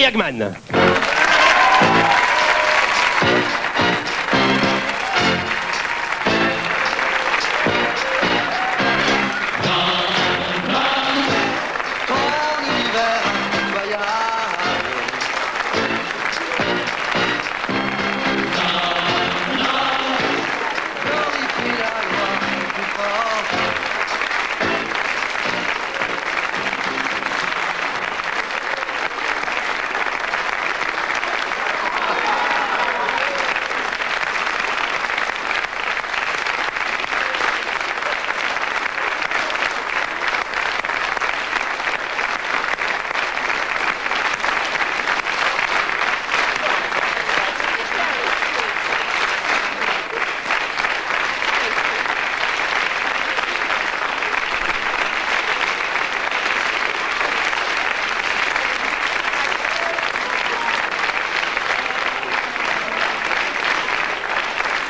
Gary Hagman.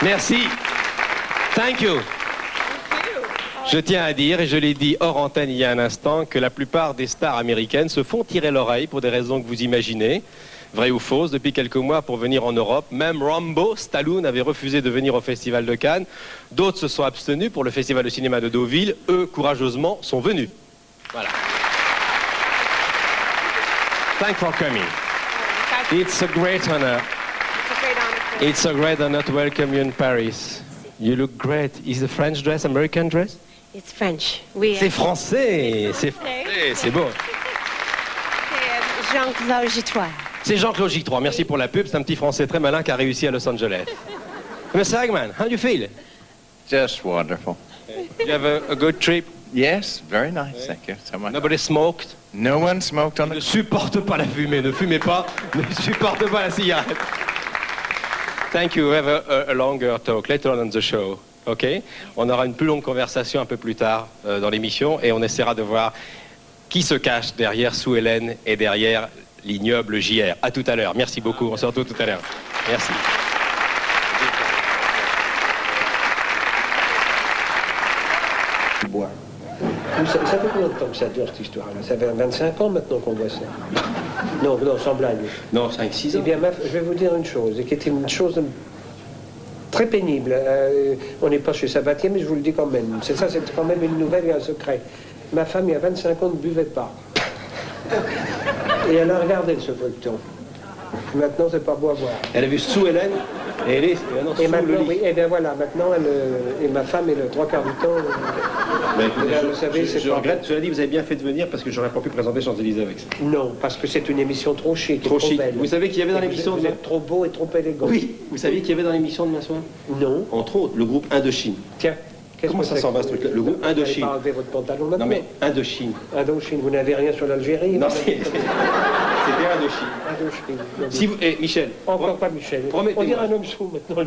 Merci. Thank you. Je tiens à dire, et je l'ai dit hors antenne il y a un instant, que la plupart des stars américaines se font tirer l'oreille pour des raisons que vous imaginez, vraies ou fausses, depuis quelques mois pour venir en Europe. Même Rambo, Stallone, avait refusé de venir au Festival de Cannes. D'autres se sont abstenus pour le Festival de cinéma de Deauville. Eux, courageusement, sont venus. Voilà. Thanks for coming. It's a great honor. It's a great honor to welcome you in Paris. You look great. Is the French dress American dress? It's French. Oui. C'est français. C'est français. C'est beau. C'est Jean-Claude Gitrois. C'est Jean-Claude Gitrois. Merci pour la pub. C'est un petit français très malin qui a réussi à Los Angeles. Mr. Hagman, how do you feel? Just wonderful. You have a good trip? Yes, very nice, thank you so much. Nobody smoked? No one smoked on Ne the... supporte pas la fumée. Ne fumez pas. Ne supporte pas la cigarette. Thank you. We have a longer talk later on the show. OK? On aura une plus longue conversation un peu plus tard dans l'émission et on essaiera de voir qui se cache derrière Sue Ellen et derrière l'ignoble JR. À tout à l'heure. Merci beaucoup. On se retrouve tout à l'heure. Merci. Bois. Ça fait combien de temps que ça dure cette histoire-là? Ça fait 25 ans maintenant qu'on voit ça. Non, sans blague. Non, 5-6 ans. Eh bien, je vais vous dire une chose, qui était une chose très pénible. On n'est pas chez Sabatier, mais je vous le dis quand même. C'est quand même une nouvelle et un secret. Ma femme, il y a 25 ans, ne buvait pas. Et elle a regardé ce feuilleton. Maintenant, c'est pas beau à voir. Elle a vu Sue Ellen et elle est maintenant Et sous maintenant, le lit. oui, et bien voilà, maintenant, et ma femme est le 3/4 du temps. Mais écoutez, vous savez, je regrette. Cela dit, vous avez bien fait de venir parce que j'aurais pas pu présenter Champs-Élysées avec ça. Non, parce que c'est une émission trop chic, Trop et trop chic. belle. Vous savez qu'il y avait dans l'émission Vous êtes trop beau et trop élégant. Oui. Vous saviez qu'il y avait dans l'émission de demain soir? Non. Entre autres, le groupe Indochine. Tiens, Comment ça s'en va ce truc-là? Le groupe Indochine. Vous n'allez pas enlever votre pantalon maintenant? Non mais Indochine. Indochine, vous n'avez rien sur l'Algérie? Non, c'était Indochine. Indochine. Si vous... Eh, Michel. Encore pas Michel. On dirait un homme sous maintenant.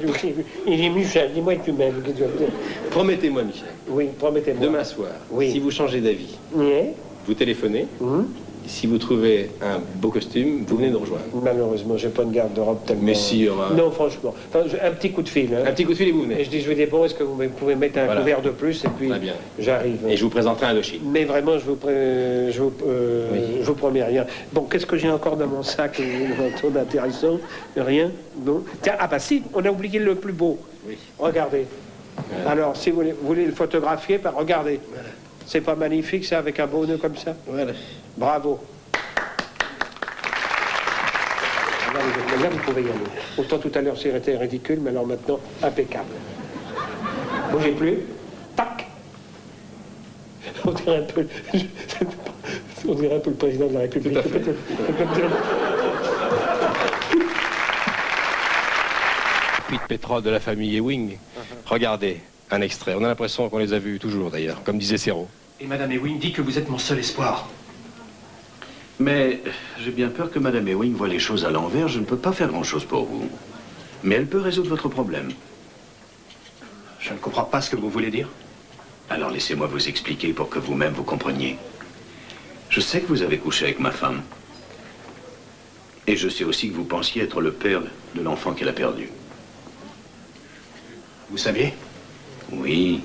Il est Michel, dis-moi que tu m'aimes. Promettez-moi, Michel. Oui, promettez-moi. Demain soir, Oui. si vous changez d'avis, Oui. vous téléphonez. Si vous trouvez un beau costume, vous venez nous rejoindre. Malheureusement, j'ai pas de garde-robe tellement... Mais si, Non, franchement. Enfin, un petit coup de fil. Hein. Un petit coup de fil et vous venez. Et je dis, je vais des bons, est-ce que vous pouvez mettre un Voilà. couvert de plus? Et puis, Très bien. j'arrive. Et je vous présenterai Indochine. Mais vraiment, je vous promets rien. Bon, qu'est-ce que j'ai encore dans mon sac d'intéressant? Rien? Non. Tiens, ah bah si, on a oublié le plus beau. Oui. Regardez. Voilà. Alors, si vous voulez le photographier, bah, regardez. Voilà. C'est pas magnifique, ça, avec un beau nœud comme ça? Voilà. Bravo. Là, vous pouvez y aller. Autant tout à l'heure, c'était ridicule, mais alors maintenant, impeccable. Bougez plus. Tac. On dirait un peu... On dirait un peu le président de la République. Tout à fait. Puits de pétrole de la famille Ewing. Regardez, un extrait. On a l'impression qu'on les a vus toujours, d'ailleurs, comme disait Serrault. Et Madame Ewing dit que vous êtes mon seul espoir. Mais j'ai bien peur que Madame Ewing voit les choses à l'envers. Je ne peux pas faire grand-chose pour vous. Mais elle peut résoudre votre problème. Je ne comprends pas ce que vous voulez dire. Alors laissez-moi vous expliquer pour que vous-même vous compreniez. Je sais que vous avez couché avec ma femme. Et je sais aussi que vous pensiez être le père de l'enfant qu'elle a perdu. Vous saviez? Oui.